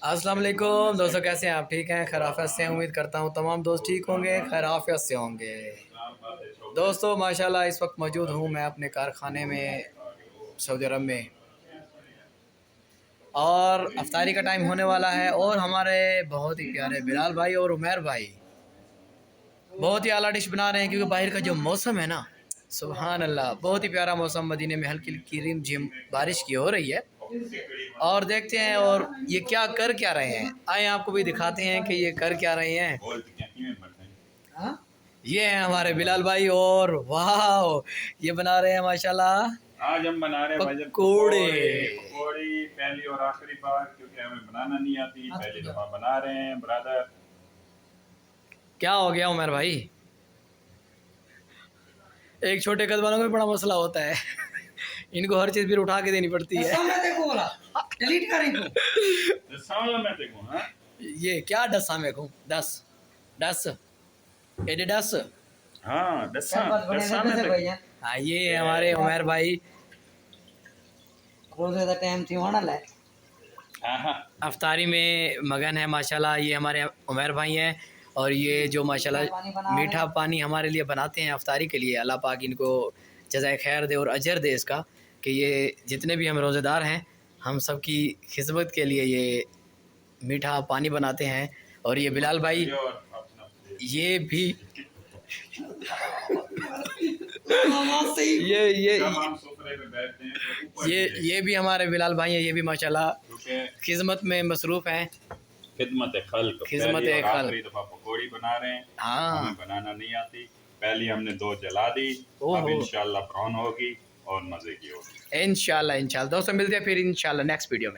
अस्सलाम वालेकुम दोस्तों, कैसे हैं आप? ठीक हैं, खैराफियत से हैं। उम्मीद करता हूँ तमाम दोस्त ठीक होंगे, खैराफियत से होंगे। दोस्तों माशाल्लाह इस वक्त मौजूद हूँ मैं अपने कारखाने में सऊदी अरब में, और अफ्तारी का टाइम होने वाला है। और हमारे बहुत ही प्यारे बिलाल भाई और उमैर भाई बहुत ही आला डिश बना रहे हैं, क्योंकि बाहर का जो मौसम है ना, सुभान अल्लाह, बहुत ही प्यारा मौसम। मदीने में हल्की हल्की रिम झिम बारिश की हो रही है, और देखते हैं और ये क्या कर क्या रहे हैं। आए आपको भी दिखाते हैं कि ये कर क्या रहे हैं। ये हैं हमारे बिलाल भाई, और वाह ये बना रहे हैं माशाल्लाह। आज हम बना रहे हैं भाई पकोड़े। पकौड़ी पहली और आखिरी बार, क्योंकि हमें बनाना नहीं आती, पहली दफा बना रहे हैं ब्रदर। क्या हो गया उमर भाई? एक छोटे कद वालों में बड़ा मसला होता है इनको हर चीज फिर उठा के देनी पड़ती है। डिलीट करेंगे। हाँ? ये क्या डसा में कहूँ? दस दस एडे दस। हाँ दसा में हाँ, ये हमारे उमर भाई टाइम थी अफ्तारी में मगन है माशाल्लाह। ये हमारे उमर भाई हैं, और ये जो माशाल्लाह मीठा पानी हमारे लिए बनाते हैं अफ्तारी के लिए। अल्लाह पाक इनको जज़ाए खैर दे और अजर दे इसका, कि ये जितने भी हम रोज़ेदार हैं हम सब की खिदमत के लिए ये मीठा पानी बनाते हैं। और ये बिलाल भाई ये भी ये भी हमारे बिलाल भाई हैं। ये भी माशाल्लाह खिदमत में मसरूफ़ हैं। खिदमत दफा पकौड़ी बना रहे हैं। हाँ, हमें बनाना नहीं आती। पहली हमने 2 जला दी, अब इंशाल्लाह ब्राउन होगी और मजे की होगी। इंशाल्लाह। दोस्तों मिलते हैं फिर इंशाल्लाह नेक्स्ट वीडियो में।